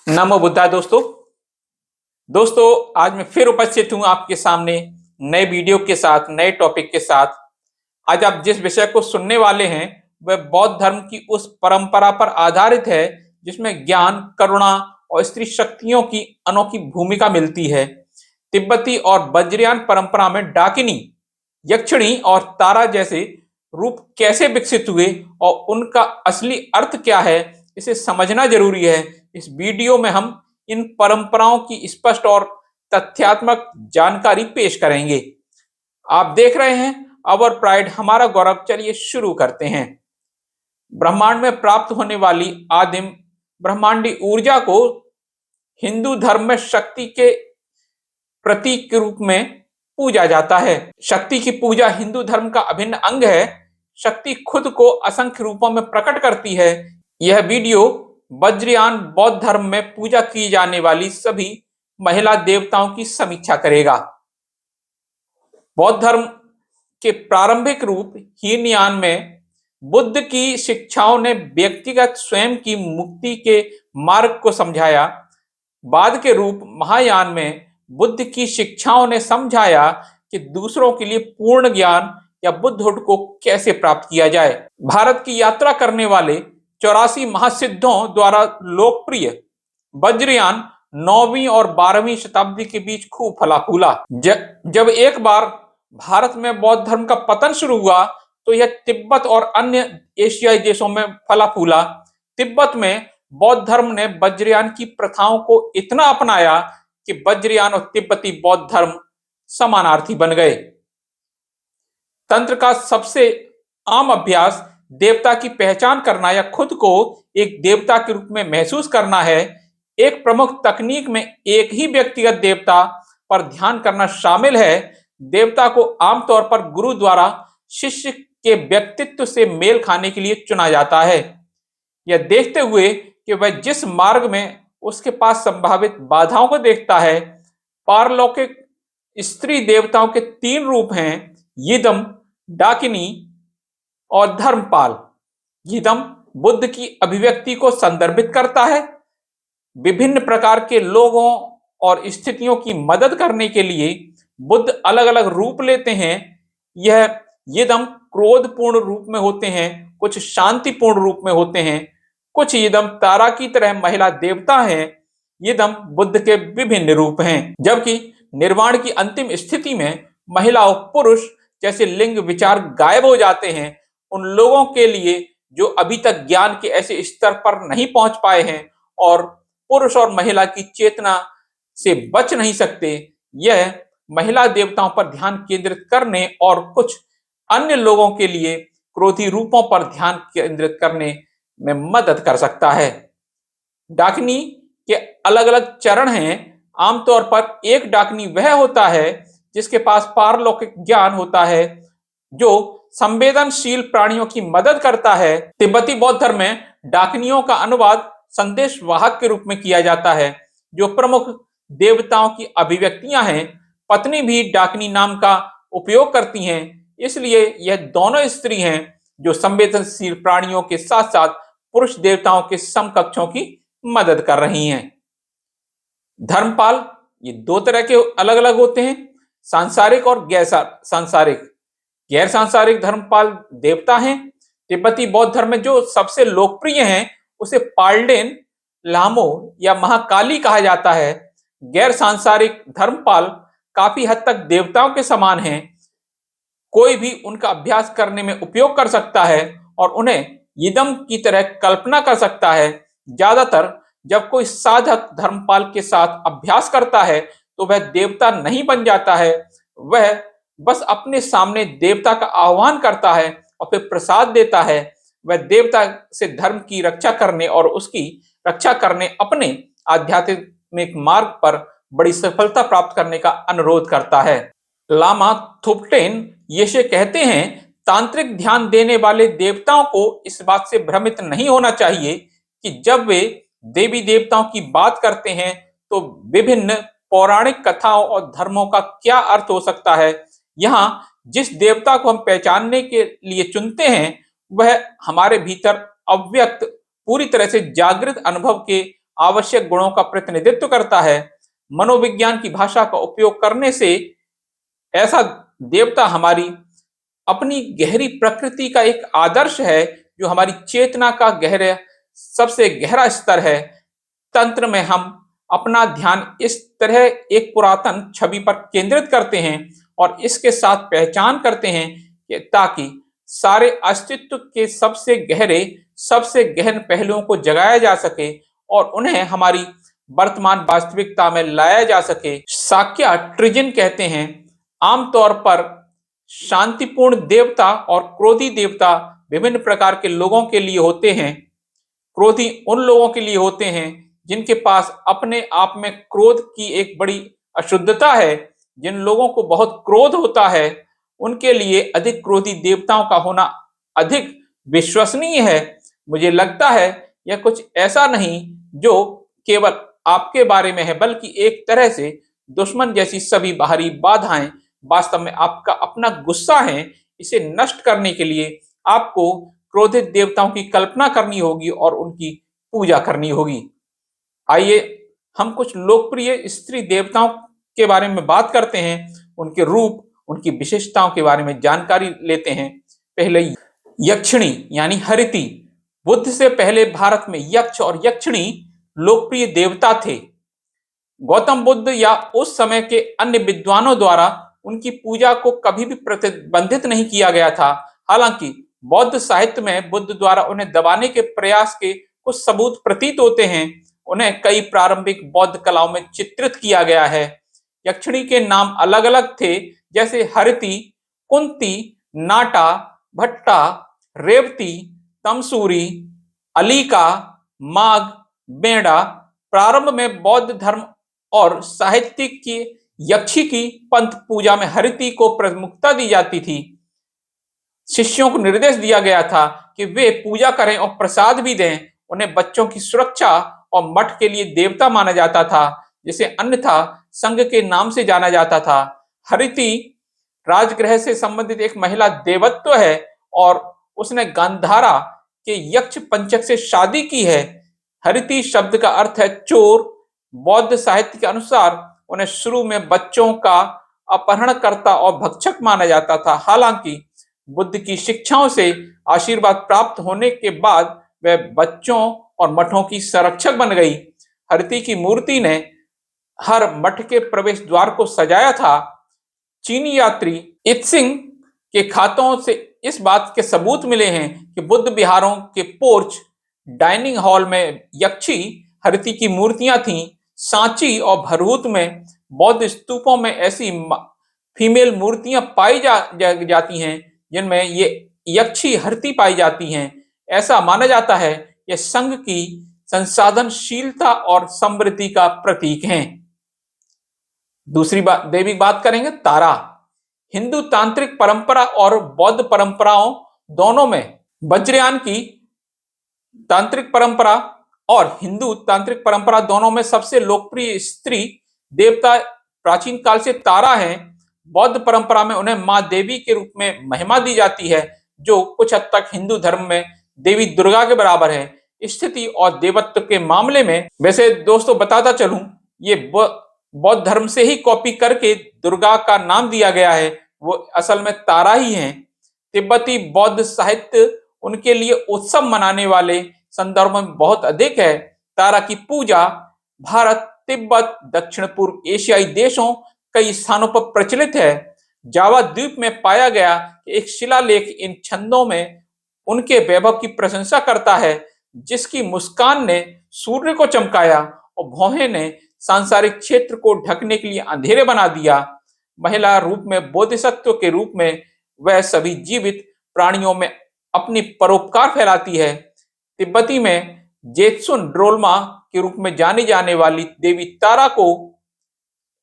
नमो बुद्धाय दोस्तों आज मैं फिर उपस्थित हूं आपके सामने नए वीडियो के साथ, नए टॉपिक के साथ। आज आप जिस विषय को सुनने वाले हैं वह बौद्ध धर्म की उस परंपरा पर आधारित है जिसमें ज्ञान, करुणा और स्त्री शक्तियों की अनोखी भूमिका मिलती है। तिब्बती और वज्रयान परंपरा में डाकिनी, यक्षिणी और तारा जैसे रूप कैसे विकसित हुए और उनका असली अर्थ क्या है, इसे समझना जरूरी है। इस वीडियो में हम इन परंपराओं की स्पष्ट और तथ्यात्मक जानकारी पेश करेंगे। आप देख रहे हैं अवर प्राइड हमारा गौरव। चलिए शुरू करते हैं। ब्रह्मांड में प्राप्त होने वाली आदिम ब्रह्मांडी ऊर्जा को हिंदू धर्म में शक्ति के प्रतीक के रूप में पूजा जाता है। शक्ति की पूजा हिंदू धर्म का अभिन्न अंग है। शक्ति खुद को असंख्य रूपों में प्रकट करती है। यह वीडियो वज्रयान बौद्ध धर्म में पूजा की जाने वाली सभी महिला देवताओं की समीक्षा करेगा। बौद्ध धर्म के प्रारंभिक रूप हीनयान में बुद्ध की शिक्षाओं ने व्यक्तिगत स्वयं की मुक्ति के मार्ग को समझाया। बाद के रूप महायान में बुद्ध की शिक्षाओं ने समझाया कि दूसरों के लिए पूर्ण ज्ञान या बुद्धहुड को कैसे प्राप्त किया जाए। भारत की यात्रा करने वाले 84 महासिद्धों द्वारा लोकप्रिय वज्रयान 9वीं और 12वीं शताब्दी के बीच खूब फला फूला। जब एक बार भारत में बौद्ध धर्म का पतन शुरू हुआ तो यह तिब्बत और अन्य एशियाई देशों में फला फूला। तिब्बत में बौद्ध धर्म ने वज्रयान की प्रथाओं को इतना अपनाया कि वज्रयान और तिब्बती बौद्ध धर्म समानार्थी बन गए। तंत्र का सबसे आम अभ्यास देवता की पहचान करना या खुद को एक देवता के रूप में महसूस करना है। एक प्रमुख तकनीक में एक ही व्यक्तिगत देवता पर ध्यान करना शामिल है। देवता को आमतौर पर गुरु द्वारा शिष्य के व्यक्तित्व से मेल खाने के लिए चुना जाता है, यह देखते हुए कि वह जिस मार्ग में उसके पास संभावित बाधाओं को देखता है। पारलौकिक स्त्री देवताओं के 3 रूप हैं, यिदम, डाकिनी और धर्मपाल। यिदम बुद्ध की अभिव्यक्ति को संदर्भित करता है। विभिन्न प्रकार के लोगों और स्थितियों की मदद करने के लिए बुद्ध अलग अलग रूप लेते हैं। यह यिदम क्रोधपूर्ण रूप में होते हैं, कुछ शांतिपूर्ण रूप में होते हैं, कुछ यिदम तारा की तरह महिला देवता हैं। यिदम बुद्ध के विभिन्न रूप हैं। जबकि निर्वाण की अंतिम स्थिति में महिला और पुरुष जैसे लिंग विचार गायब हो जाते हैं। उन लोगों के लिए जो अभी तक ज्ञान के ऐसे स्तर पर नहीं पहुंच पाए हैं और पुरुष और महिला की चेतना से बच नहीं सकते, यह महिला देवताओं पर ध्यान केंद्रित करने और कुछ अन्य लोगों के लिए क्रोधी रूपों पर ध्यान केंद्रित करने में मदद कर सकता है। डाकिनी के अलग अलग चरण हैं। आमतौर पर एक डाकिनी वह होता है जिसके पास पारलौकिक ज्ञान होता है, जो संवेदनशील प्राणियों की मदद करता है। तिब्बती बौद्ध धर्म में डाकिनियों का अनुवाद संदेश वाहक के रूप में किया जाता है, जो प्रमुख देवताओं की अभिव्यक्तियां हैं। पत्नी भी डाकिनी नाम का उपयोग करती हैं, इसलिए यह दोनों स्त्री हैं जो संवेदनशील प्राणियों के साथ साथ पुरुष देवताओं के समकक्षों की मदद कर रही हैं। धर्मपाल ये 2 तरह के अलग अलग होते हैं, सांसारिक और गैर सांसारिक। गैर सांसारिक धर्मपाल देवता हैं। तिब्बती बौद्ध धर्म में जो सबसे लोकप्रिय हैं उसे पाल्डेन, लामो या महाकाली कहा जाता है। गैर सांसारिक धर्मपाल काफी हद तक देवताओं के समान हैं। कोई भी उनका अभ्यास करने में उपयोग कर सकता है और उन्हें यिदम की तरह कल्पना कर सकता है। ज्यादातर जब कोई साधक धर्मपाल के साथ अभ्यास करता है तो वह देवता नहीं बन जाता है, वह बस अपने सामने देवता का आह्वान करता है और फिर प्रसाद देता है। वह देवता से धर्म की रक्षा करने और उसकी रक्षा करने अपने आध्यात्मिक मार्ग पर बड़ी सफलता प्राप्त करने का अनुरोध करता है। लामा थुपटेन येशे कहते हैं, तांत्रिक ध्यान देने वाले देवताओं को इस बात से भ्रमित नहीं होना चाहिए कि जब वे देवी देवताओं की बात करते हैं तो विभिन्न पौराणिक कथाओं और धर्मों का क्या अर्थ हो सकता है। यहाँ जिस देवता को हम पहचानने के लिए चुनते हैं वह हमारे भीतर अव्यक्त, पूरी तरह से जागृत अनुभव के आवश्यक गुणों का प्रतिनिधित्व करता है। मनोविज्ञान की भाषा का उपयोग करने से ऐसा देवता हमारी अपनी गहरी प्रकृति का एक आदर्श है, जो हमारी चेतना का सबसे गहरा स्तर है। तंत्र में हम अपना ध्यान इस तरह एक पुरातन छवि पर केंद्रित करते हैं और इसके साथ पहचान करते हैं कि ताकि सारे अस्तित्व के सबसे गहन पहलुओं को जगाया जा सके और उन्हें हमारी वर्तमान वास्तविकता में लाया जा सके। शाक्य ट्रिजन कहते हैं, आमतौर पर शांतिपूर्ण देवता और क्रोधी देवता विभिन्न प्रकार के लोगों के लिए होते हैं। क्रोधी उन लोगों के लिए होते हैं जिनके पास अपने आप में क्रोध की एक बड़ी अशुद्धता है। जिन लोगों को बहुत क्रोध होता है, उनके लिए अधिक क्रोधी देवताओं का होना अधिक विश्वसनीय है। मुझे लगता है यह कुछ ऐसा नहीं जो केवल आपके बारे में है, बल्कि एक तरह से दुश्मन जैसी सभी बाहरी बाधाएं वास्तव में आपका अपना गुस्सा है। इसे नष्ट करने के लिए आपको क्रोधित देवताओं की कल्पना करनी होगी और उनकी पूजा करनी होगी। आइए हम कुछ लोकप्रिय स्त्री देवताओं के बारे में बात करते हैं, उनके रूप, उनकी विशेषताओं के बारे में जानकारी लेते हैं। पहले यक्षिणी यानी हरिति। बुद्ध से पहले भारत में यक्ष और यक्षिणी लोकप्रिय देवता थे। गौतम बुद्ध या उस समय के अन्य विद्वानों द्वारा उनकी पूजा को कभी भी प्रतिबंधित नहीं किया गया था। हालांकि बौद्ध साहित्य में बुद्ध द्वारा उन्हें दबाने के प्रयास के कुछ सबूत प्रतीत होते हैं। उन्हें कई प्रारंभिक बौद्ध कलाओं में चित्रित किया गया है। यक्षिणी के नाम अलग अलग थे, जैसे हरिति, कुंती, नाटा, भट्टा, रेवती, तमसूरी, अलीका, माघ, बेड़ा। प्रारंभ में बौद्ध धर्म और साहित्य की यक्षी की पंथ पूजा में हरिति को प्रमुखता दी जाती थी। शिष्यों को निर्देश दिया गया था कि वे पूजा करें और प्रसाद भी दें। उन्हें बच्चों की सुरक्षा और मठ के लिए देवता माना जाता था, जिसे अन्यथा संघ के नाम से जाना जाता था। हरिति राजगृह से संबंधित एक महिला देवत्व है और उसने गांधारा के यक्ष पंचक से शादी की है। हरिति शब्द का अर्थ है चोर। बौद्ध साहित्य के अनुसार उन्हें शुरू में बच्चों का अपहरणकर्ता और भक्षक माना जाता था। हालांकि बुद्ध की शिक्षाओं से आशीर्वाद प्राप्त होने के बाद वह बच्चों और मठों की संरक्षक बन गई। हरिति की मूर्ति ने हर मठ के प्रवेश द्वार को सजाया था। चीनी यात्री इत्सिंग के खातों से इस बात के सबूत मिले हैं कि बुद्ध विहारों के पोर्च, डाइनिंग हॉल में यक्षी हरिति की मूर्तियां थीं। सांची और भरहूत में बौद्ध स्तूपों में ऐसी फीमेल मूर्तियां पाई जाती हैं जिनमें ये यक्षी हरिति पाई जाती हैं। ऐसा माना जाता है ये संघ की संसाधनशीलता और समृद्धि का प्रतीक हैं। दूसरी देवी बात करेंगे, तारा। हिंदू तांत्रिक परंपरा और बौद्ध परंपराओं दोनों में वज्रयान की तांत्रिक परंपरा और हिंदू तांत्रिक परंपरा दोनों में सबसे लोकप्रिय स्त्री देवता प्राचीन काल से तारा है। बौद्ध परंपरा में उन्हें मां देवी के रूप में महिमा दी जाती है, जो कुछ हद तक हिंदू धर्म में देवी दुर्गा के बराबर है। स्थिति और देवत्व के मामले में, वैसे दोस्तों बताता चलूं, ये बौद्ध धर्म से ही कॉपी करके दुर्गा का नाम दिया गया है, वो असल में तारा ही है। तिब्बती बौद्ध साहित्य उनके लिए उत्सव मनाने वाले संदर्भ में बहुत अधिक है। तारा की पूजा भारत, तिब्बत, दक्षिण पूर्व एशियाई देशों कई स्थानों पर प्रचलित है। जावा द्वीप में पाया गया कि एक शिलालेख इन छंदों में उनके वैभव की प्रशंसा करता है, जिसकी मुस्कान ने सूर्य को चमकाया और भौहें ने सांसारिक क्षेत्र को ढकने के लिए अंधेरे बना दिया। महिला रूप में बोधिसत्व के रूप में वह सभी जीवित प्राणियों में अपनी परोपकार फैलाती है। तिब्बती में जेत्सुन ड्रोलमा के रूप में जानी जाने वाली देवी तारा को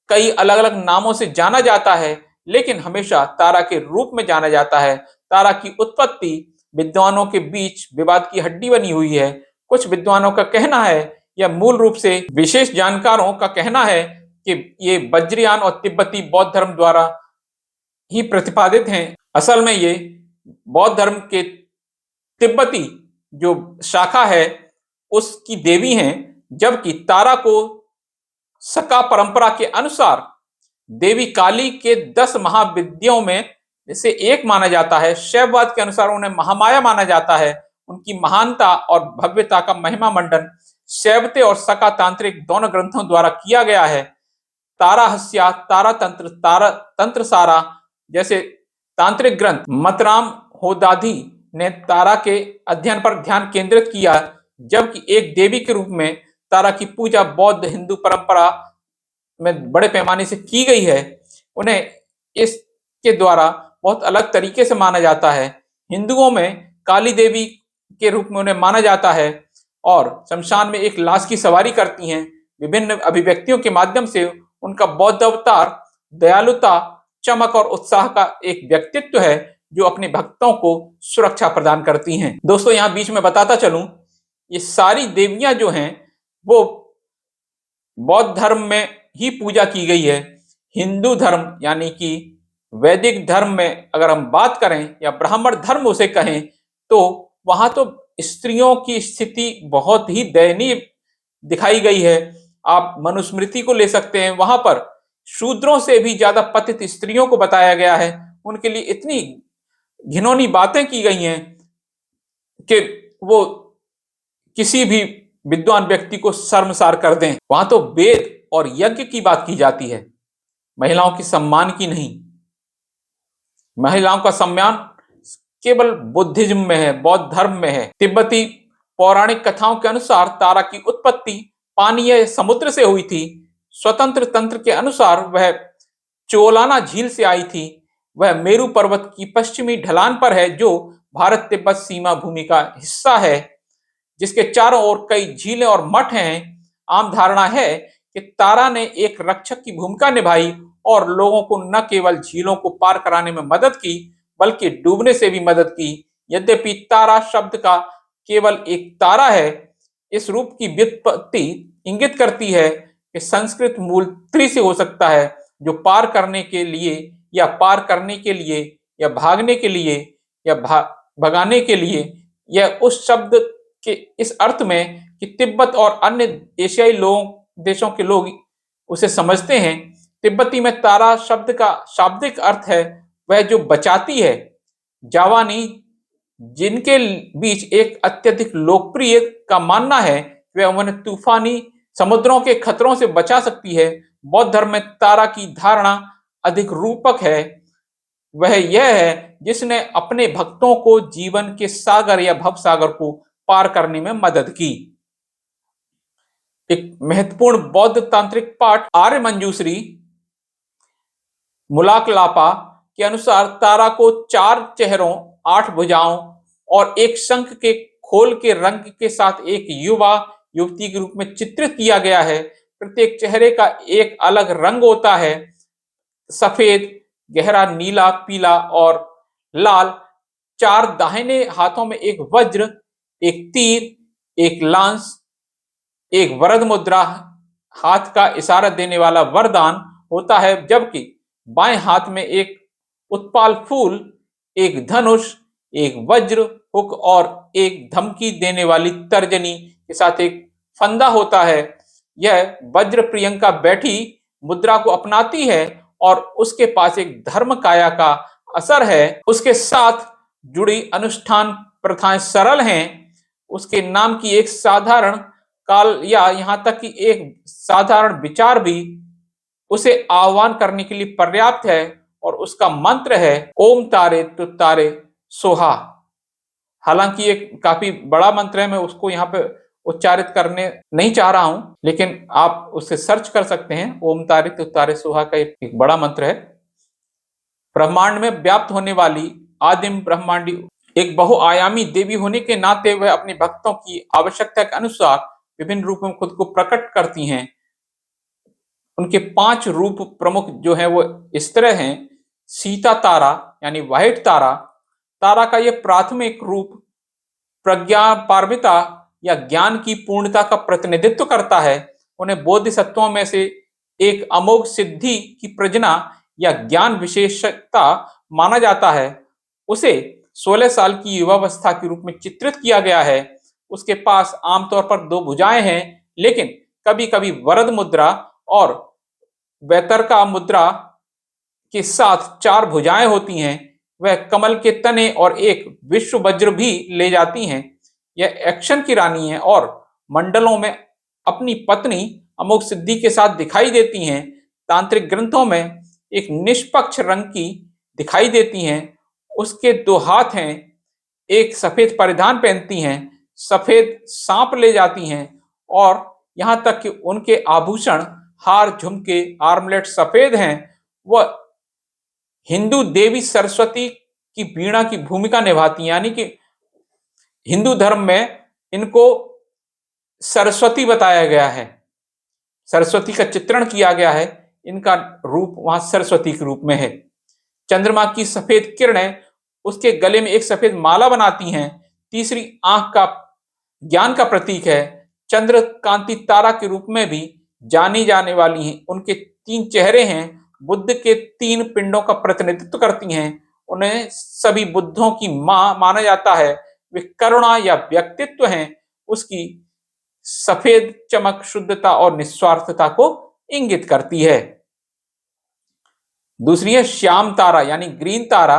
कई अलग अलग नामों से जाना जाता है, लेकिन हमेशा तारा के रूप में जाना जाता है। तारा की उत्पत्ति विद्वानों के बीच विवाद की हड्डी बनी हुई है। कुछ विद्वानों का कहना है, या मूल रूप से विशेष जानकारों का कहना है, कि ये वज्रयान और तिब्बती बौद्ध धर्म द्वारा ही प्रतिपादित हैं। असल में ये बौद्ध धर्म के तिब्बती जो शाखा है उसकी देवी हैं, जबकि तारा को सका परंपरा के अनुसार देवी काली के 10 महाविद्याओं में से एक माना जाता है। शैववाद के अनुसार उन्हें महामाया माना जाता है। उनकी महानता और भव्यता का महिमा मंडन शैवते और सका तांत्रिक दोनों ग्रंथों द्वारा किया गया है। ताराहस्या, तारा तंत्र, तारा तंत्र सारा जैसे तांत्रिक ग्रंथ मतराम होदादी ने तारा के अध्ययन पर ध्यान केंद्रित किया, जबकि एक देवी के रूप में तारा की पूजा बौद्ध हिंदू परंपरा में बड़े पैमाने से की गई है। उन्हें इसके द्वारा बहुत अलग तरीके से माना जाता है। हिंदुओं में काली देवी के रूप में उन्हें माना जाता है और शमशान में एक लाश की सवारी करती हैं। विभिन्न अभिव्यक्तियों के माध्यम से उनका बौद्ध अवतार दयालुता, चमक और उत्साह का एक व्यक्तित्व है जो अपने भक्तों को सुरक्षा प्रदान करती हैं। दोस्तों, यहाँ बीच में बताता चलूं, ये सारी देवियां जो हैं वो बौद्ध धर्म में ही पूजा की गई है। हिंदू धर्म यानी कि वैदिक धर्म में अगर हम बात करें या ब्राह्मण धर्म उसे कहें, तो वहां तो स्त्रियों की स्थिति बहुत ही दयनीय दिखाई गई है। आप मनुस्मृति को ले सकते हैं, वहां पर शूद्रों से भी ज्यादा पतित स्त्रियों को बताया गया है। उनके लिए इतनी घिनौनी बातें की गई हैं कि वो किसी भी विद्वान व्यक्ति को शर्मसार कर दें। वहां तो वेद और यज्ञ की बात की जाती है, महिलाओं के सम्मान की नहीं। महिलाओं का सम्मान केवल बुद्धिज्म में है, बौद्ध धर्म में है। तिब्बती पौराणिक कथाओं के अनुसार तारा की उत्पत्ति पानी या समुद्र से हुई थी। स्वतंत्र तंत्र के अनुसार वह चोलाना झील से आई थी। वह मेरू पर्वत की पश्चिमी ढलान पर है जो भारत तिब्बत सीमा भूमि का हिस्सा है, जिसके चारों ओर कई झीलें और मठ हैं। आम धारणा है कि तारा ने एक रक्षक की भूमिका निभाई और लोगों को न केवल झीलों को पार कराने में मदद की बल्कि डूबने से भी मदद की। यद्यपि तारा शब्द का केवल एक तारा है, इस रूप की व्युत्पत्ति इंगित करती है कि संस्कृत मूल त्रि से हो सकता है, जो पार करने के लिए या पार करने के लिए या भागने के लिए या भगाने के लिए। यह उस शब्द के इस अर्थ में कि तिब्बत और अन्य एशियाई देशों के लोग उसे समझते हैं। तिब्बती में तारा शब्द का शाब्दिक अर्थ है वह जो बचाती है। जावानी, जिनके बीच एक अत्यधिक लोकप्रिय का मानना है वह उन्हें तूफानी समुद्रों के खतरों से बचा सकती है। बौद्ध धर्म में तारा की धारणा अधिक रूपक है। वह यह है जिसने अपने भक्तों को जीवन के सागर या भव सागर को पार करने में मदद की। एक महत्वपूर्ण बौद्ध तांत्रिक पाठ आर्य मंजूश्री मुलाकलापा के अनुसार तारा को 4 चेहरों, 8 भुजाओं और एक शंख के खोल के रंग के साथ एक युवा युवती के रूप में चित्रित किया गया है। प्रत्येक चेहरे का एक अलग रंग होता है, सफेद, गहरा नीला, पीला और लाल। 4 दाहिने हाथों में एक वज्र, एक तीर, एक लांस, एक वरद मुद्रा, हाथ का इशारा देने वाला वरदान होता है, जबकि बाएं हाथ में एक उत्पाल फूल, एक धनुष, एक वज्र हुक और एक धमकी देने वाली तर्जनी के साथ एक फंदा होता है। यह वज्र प्रियंका बैठी मुद्रा को अपनाती है और उसके पास एक धर्म काया का असर है। उसके साथ जुड़ी अनुष्ठान प्रथाएं सरल हैं। उसके नाम की एक साधारण काल या यहाँ तक कि एक साधारण विचार भी उसे आह्वान करने के लिए पर्याप्त है और उसका मंत्र है ओम तारे तुतारे सोहा। हालांकि एक काफी बड़ा मंत्र है, मैं उसको यहाँ पे उच्चारित करने नहीं चाह रहा हूं, लेकिन आप उसे सर्च कर सकते हैं। ओम तारे तुतारे सोहा का एक बड़ा मंत्र है। ब्रह्मांड में व्याप्त होने वाली आदिम ब्रह्मांडी एक बहुआयामी देवी होने के नाते वह अपने भक्तों की आवश्यकता के अनुसार विभिन्न रूपों में खुद को प्रकट करती हैं। उनके 5 रूप प्रमुख जो हैं वो इस तरह हैं। सीता तारा यानी व्हाइट तारा। तारा का यह प्राथमिक रूप प्रज्ञा पारमिता या ज्ञान की पूर्णता का प्रतिनिधित्व करता है। उन्हें बोधिसत्वों में से एक अमोघ सिद्धि की प्रजना या ज्ञान विशेषता माना जाता है। उसे 16 साल की युवावस्था के रूप में चित्रित किया गया है। उसके पास आमतौर पर 2 भुजाएं हैं लेकिन कभी कभी वरद मुद्रा और वैतरका मुद्रा के साथ चार भुजाएं होती हैं। वह कमल के तने और एक विश्व वज्र भी ले जाती हैं। यह एक्शन की रानी है और मंडलों में अपनी पत्नी अमोघ सिद्धि के साथ दिखाई देती हैं। तांत्रिक ग्रंथों में एक निष्पक्ष रंग की दिखाई देती हैं। उसके दो हाथ हैं, एक सफेद परिधान पहनती हैं, सफेद सांप ले जाती हैं और यहाँ तक कि उनके आभूषण, हार, झुमके, आर्मलेट सफेद हैं। वह हिंदू देवी सरस्वती की वीणा की भूमिका निभाती हैं, यानी कि हिंदू धर्म में इनको सरस्वती बताया गया है, सरस्वती का चित्रण किया गया है। इनका रूप वहां सरस्वती के रूप में है। चंद्रमा की सफेद किरणें उसके गले में एक सफेद माला बनाती हैं। तीसरी आंख का ज्ञान का प्रतीक है। चंद्र कांति तारा के रूप में भी जानी जाने वाली हैं। उनके तीन चेहरे हैं, बुद्ध के तीन पिंडों का प्रतिनिधित्व करती हैं। उन्हें सभी बुद्धों की मां माना जाता है। वे करुणा या व्यक्तित्व हैं। उसकी सफेद चमक शुद्धता और निस्वार्थता को इंगित करती है। दूसरी है श्याम तारा यानी ग्रीन तारा।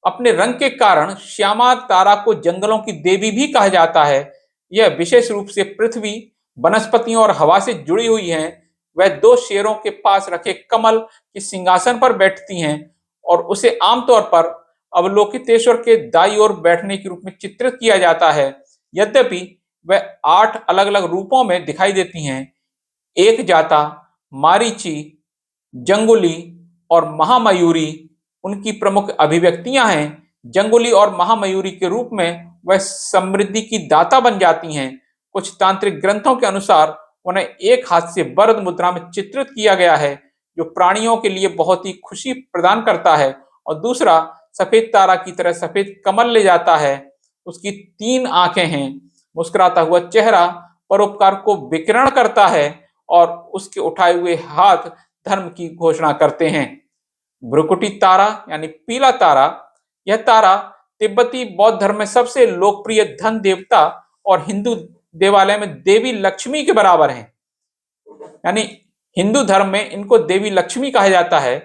अपने रंग के कारण श्यामा तारा को जंगलों की देवी भी कहा जाता है। यह विशेष रूप से पृथ्वी, वनस्पतियों और हवा से जुड़ी हुई है। वह दो शेरों के पास रखे कमल के सिंहासन पर बैठती हैं और उसे आमतौर पर अवलोकितेश्वर के दाईं ओर बैठने के रूप में चित्रित किया जाता है। यद्यपि वह 8 अलग अलग रूपों में दिखाई देती हैं। एक जाता, मारीची, जंगुली और महामयूरी उनकी प्रमुख अभिव्यक्तियां हैं। जंगुली और महामयूरी के रूप में वह समृद्धि की दाता बन जाती हैं। कुछ तांत्रिक ग्रंथों के अनुसार उन्हें एक हाथ से वरद मुद्रा में चित्रित किया गया है, जो प्राणियों के लिए बहुत ही खुशी प्रदान करता है, और दूसरा सफेद तारा की तरह सफेद कमल ले जाता है। उसकी 3 आंखें हैं, मुस्कुराता हुआ चेहरा परोपकार को विकिरण करता है और उसके उठाए हुए हाथ धर्म की घोषणा करते हैं। भ्रुकुटी तारा यानी पीला तारा, यह तारा तिब्बती बौद्ध धर्म में सबसे लोकप्रिय धन देवता और हिंदू देवालय में देवी लक्ष्मी के बराबर है। यानी हिंदू धर्म में इनको देवी लक्ष्मी कहा जाता है।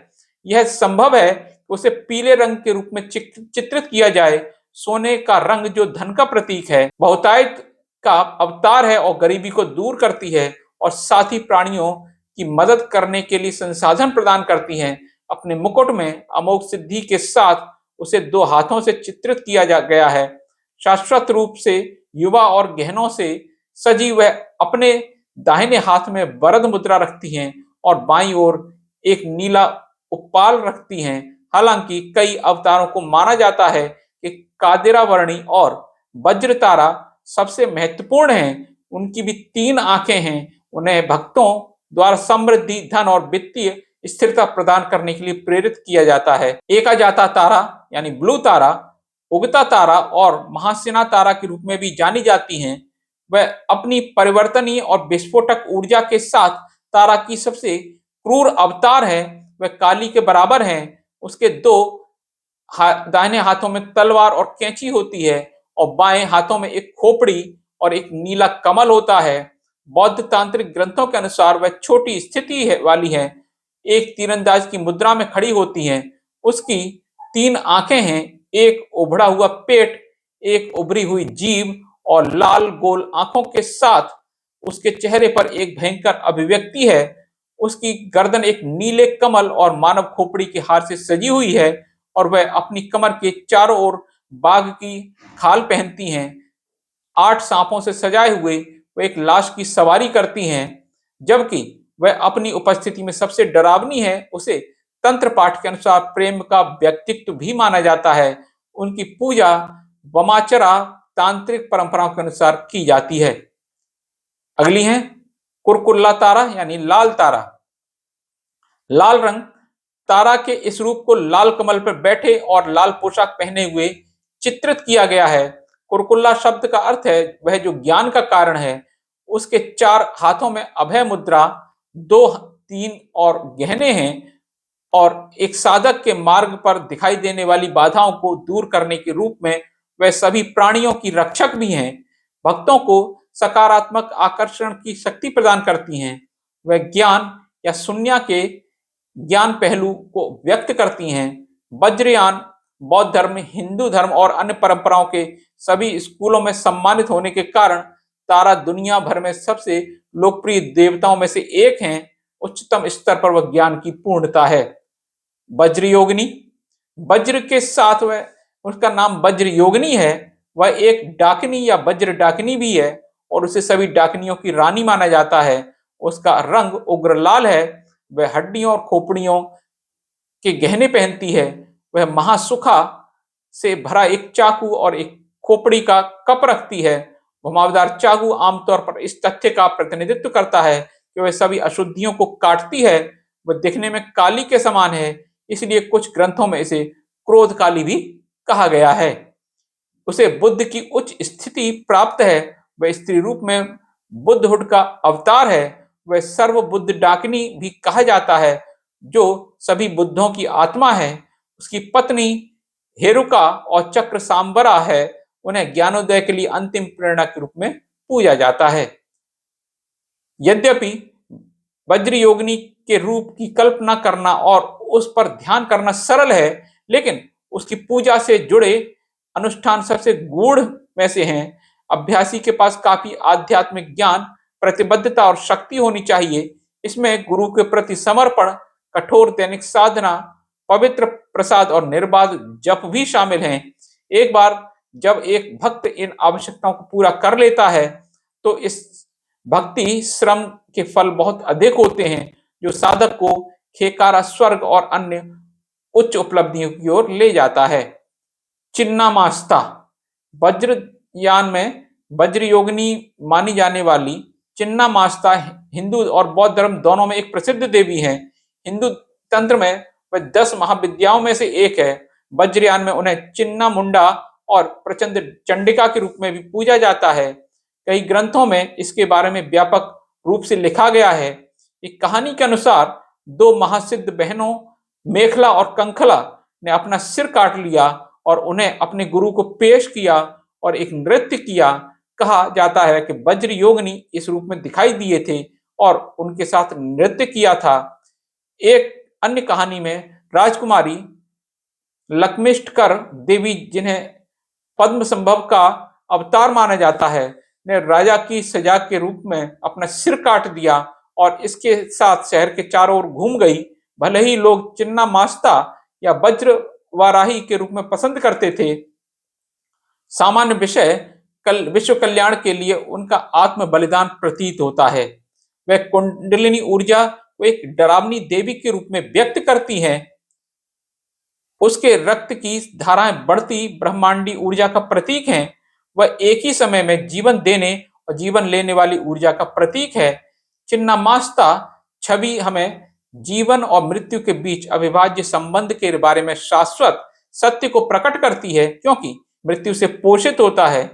यह संभव है कि उसे पीले रंग के रूप में चित्रित किया जाए। सोने का रंग जो धन का प्रतीक है, बहुतायत का अवतार है और गरीबी को दूर करती है और साथ ही प्राणियों की मदद करने के लिए संसाधन प्रदान करती है। अपने मुकुट में अमोघ सिद्धि के साथ उसे 2 हाथों से चित्रित किया गया है। शाश्वत रूप से युवा और गहनों से सजी वह अपने दाहिने हाथ में वरद मुद्रा रखती हैं और बाईं ओर एक नीला उपपाल रखती हैं। हालांकि कई अवतारों को माना जाता है कि कादिरावर्णी और वज्र तारा सबसे महत्वपूर्ण हैं। उनकी भी 3 आंखें हैं। उन्हें भक्तों द्वारा समृद्धि, धन और वित्तीय स्थिरता प्रदान करने के लिए प्रेरित किया जाता है। एका जाता तारा यानी ब्लू तारा, उगता तारा और महासेना तारा के रूप में भी जानी जाती हैं। वह अपनी परिवर्तनीय और विस्फोटक ऊर्जा के साथ तारा की सबसे क्रूर अवतार है। वह काली के बराबर है। उसके 2 दाहिने हाथों में तलवार और कैंची होती है और बाएं हाथों में एक खोपड़ी और एक नीला कमल होता है। बौद्ध तांत्रिक ग्रंथों के अनुसार वह छोटी स्थिति वाली है, एक तीरंदाज की मुद्रा में खड़ी होती है। उसकी 3 आंखें हैं, एक उभड़ा हुआ पेट, एक उभरी हुई जीभ और लाल गोल आंखों के साथ उसके चेहरे पर एक भयंकर अभिव्यक्ति है। उसकी गर्दन एक नीले कमल और मानव खोपड़ी के हार से सजी हुई है और वह अपनी कमर के चारों ओर बाघ की खाल पहनती हैं। 8 सांपों से सजाए हुए वह एक लाश की सवारी करती हैं, जबकि वह अपनी उपस्थिति में सबसे डरावनी है। उसे तंत्र पाठ के अनुसार प्रेम का व्यक्तित्व भी माना जाता है। उनकी पूजा वमाचरा तांत्रिक परंपराओं के अनुसार की जाती है। अगली है कुरकुल्ला तारा यानी लाल तारा। लाल रंग तारा के इस रूप को लाल कमल पर बैठे और लाल पोशाक पहने हुए चित्रित किया गया है। कुरकुल्ला शब्द का अर्थ है वह जो ज्ञान का कारण है। उसके 4 हाथों में अभय मुद्रा, 2, 3 और गहने हैं और एक साधक के मार्ग पर दिखाई देने वाली बाधाओं को दूर करने के रूप में वह सभी प्राणियों की रक्षक भी हैं। भक्तों को सकारात्मक आकर्षण की शक्ति प्रदान करती हैं। वह ज्ञान या शून्य के ज्ञान पहलू को व्यक्त करती हैं। वज्रयान बौद्ध धर्म, हिंदू धर्म और अन्य परंपराओं के सभी स्कूलों में सम्मानित होने के कारण तारा दुनिया भर में सबसे लोकप्रिय देवताओं में से एक हैं। उच्चतम स्तर पर वह ज्ञान की पूर्णता है। वज्रयोगिनी, वज्र के साथ वह, उसका नाम वज्र योगिनी है। वह एक डाकिनी या वज्र डाकिनी भी है और उसे सभी डाकिनियों की रानी माना जाता है। उसका रंग उग्र लाल है। वह हड्डियों और खोपड़ियों के गहने पहनती है। वह महासुखा से भरा एक चाकू और एक खोपड़ी का कप रखती है। घुमावदार चाकू आमतौर पर इस तथ्य का प्रतिनिधित्व करता है कि वह सभी अशुद्धियों को काटती है। वह दिखने में काली के समान है, इसलिए कुछ ग्रंथों में इसे क्रोध काली भी कहा गया है। उसे बुद्ध की उच्च स्थिति प्राप्त है। वह स्त्री रूप में बुद्धहुड का अवतार है। वह सर्व बुद्ध डाकिनी भी कहा जाता है, जो सभी बुद्धों की आत्मा है। उसकी पत्नी हेरुका और चक्र सांबरा है। उन्हें ज्ञानोदय के लिए अंतिम प्रेरणा के रूप में पूजा जाता है। यद्यपि वज्र योगिनी के रूप की कल्पना करना और उस पर ध्यान करना सरल है, लेकिन उसकी पूजा से जुड़े अनुष्ठान सबसे गूढ़ में से हैं। अभ्यासी के पास काफी आध्यात्मिक ज्ञान, प्रतिबद्धता और शक्ति होनी चाहिए। इसमें गुरु के प्रति समर्पण, कठोर दैनिक साधना, पवित्र प्रसाद और निर्बाध जप भी शामिल हैं। एक बार जब एक भक्त इन आवश्यकताओं को पूरा कर लेता है, तो इस भक्ति श्रम के फल बहुत अधिक होते हैं, जो साधक को खेकारा स्वर्ग और अन्य उच्च उपलब्धियों की ओर ले जाता है। चिन्नामास्ता, वज्रयान में वज्र योगिनी मानी जाने वाली चिन्नामास्ता हिंदू और बौद्ध धर्म दोनों में एक प्रसिद्ध देवी है। हिंदू तंत्र में वह 10 महाविद्याओं में से एक है। वज्रयान में उन्हें चिन्ना मुंडा और प्रचंड चंडिका के रूप में भी पूजा जाता है। कई ग्रंथों में इसके बारे में व्यापक रूप से लिखा गया है। एक कहानी के अनुसार 2 महासिद्ध बहनों मेखला और कंखला ने अपना सिर काट लिया और उन्हें अपने गुरु को पेश किया और एक नृत्य किया। कहा जाता है कि वज्र योगिनी इस रूप में दिखाई दिए थे और उनके साथ नृत्य किया था। एक अन्य कहानी में राजकुमारी लक्ष्मिष्ठकर देवी, जिन्हें पद्म संभव का अवतार माना जाता है, ने राजा की सजा के रूप में अपना सिर काट दिया और इसके साथ शहर के चारों ओर घूम गई। भले ही लोग चिन्नामास्ता या वज्र वाराही के रूप में पसंद करते थे, सामान्य विश्व कल्याण के लिए उनका आत्म बलिदान प्रतीत होता है। वह कुंडलिनी ऊर्जा को एक डरावनी देवी के रूप में व्यक्त करती हैं। उसके रक्त की धाराएं बढ़ती ब्रह्मांडी ऊर्जा का प्रतीक हैं। वह एक ही समय में जीवन देने और जीवन लेने वाली ऊर्जा का प्रतीक है। चिन्नामास्ता छवि हमें जीवन और मृत्यु के बीच अविभाज्य संबंध के बारे में शाश्वत सत्य को प्रकट करती है, क्योंकि मृत्यु से पोषित होता है,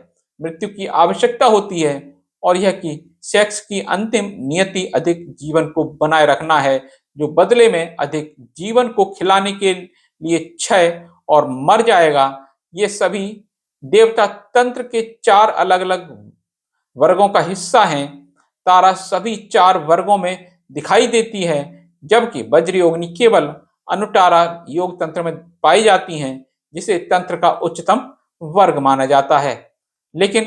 मृत्यु की आवश्यकता होती है और यह कि सेक्स की अंतिम नियति अधिक जीवन को बनाए रखना है, जो बदले में अधिक जीवन को खिलाने के लिए क्षय और मर जाएगा। ये सभी देवता तंत्र के 4 अलग अलग वर्गों का हिस्सा हैं। तारा सभी 4 वर्गों में दिखाई देती है, जबकि वज्र योगिनी केवल अनुटारा योग तंत्र में पाई जाती हैं, जिसे तंत्र का उच्चतम वर्ग माना जाता है। लेकिन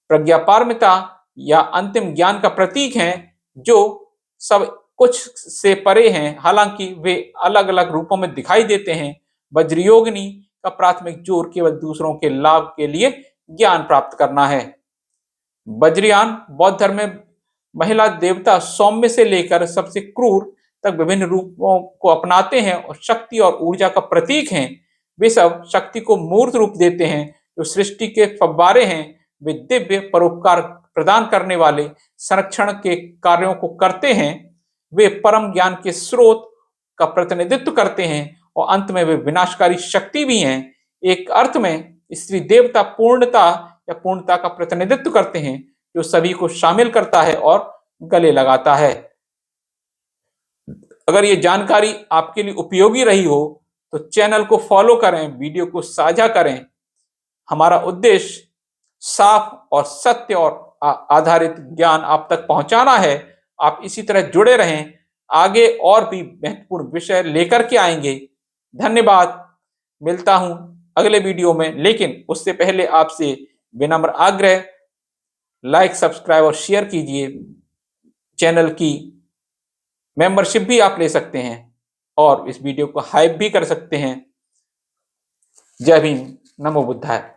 प्रज्ञापारमिता या अंतिम ज्ञान का प्रतीक हैं, जो सब कुछ से परे हैं। हालांकि वे अलग अलग रूपों में दिखाई देते हैं। वज्र योगिनी का प्राथमिक जोर केवल दूसरों के लाभ के लिए ज्ञान प्राप्त करना है। वज्रयान बौद्ध धर्म में महिला देवता सौम्य से लेकर सबसे क्रूर तक विभिन्न रूपों को अपनाते हैं और शक्ति और ऊर्जा का प्रतीक हैं। वे सब शक्ति को मूर्त रूप देते हैं, जो सृष्टि के फव्वारे हैं। वे दिव्य परोपकार प्रदान करने वाले संरक्षण के कार्यों को करते हैं। वे परम ज्ञान के स्रोत का प्रतिनिधित्व करते हैं और अंत में वे विनाशकारी शक्ति भी हैं। एक अर्थ में स्त्री देवता पूर्णता या पूर्णता का प्रतिनिधित्व करते हैं, जो सभी को शामिल करता है और गले लगाता है। अगर ये जानकारी आपके लिए उपयोगी रही हो तो चैनल को फॉलो करें, वीडियो को साझा करें। हमारा उद्देश्य साफ और सत्य और आधारित ज्ञान आप तक पहुंचाना है। आप इसी तरह जुड़े रहें, आगे और भी महत्वपूर्ण विषय लेकर के आएंगे। धन्यवाद। मिलता हूं अगले वीडियो में, लेकिन उससे पहले आपसे विनम्र आग्रह, लाइक, सब्सक्राइब और शेयर कीजिए। चैनल की मेंबरशिप भी आप ले सकते हैं और इस वीडियो को हाइप भी कर सकते हैं। जय भीम, नमो बुद्धाय।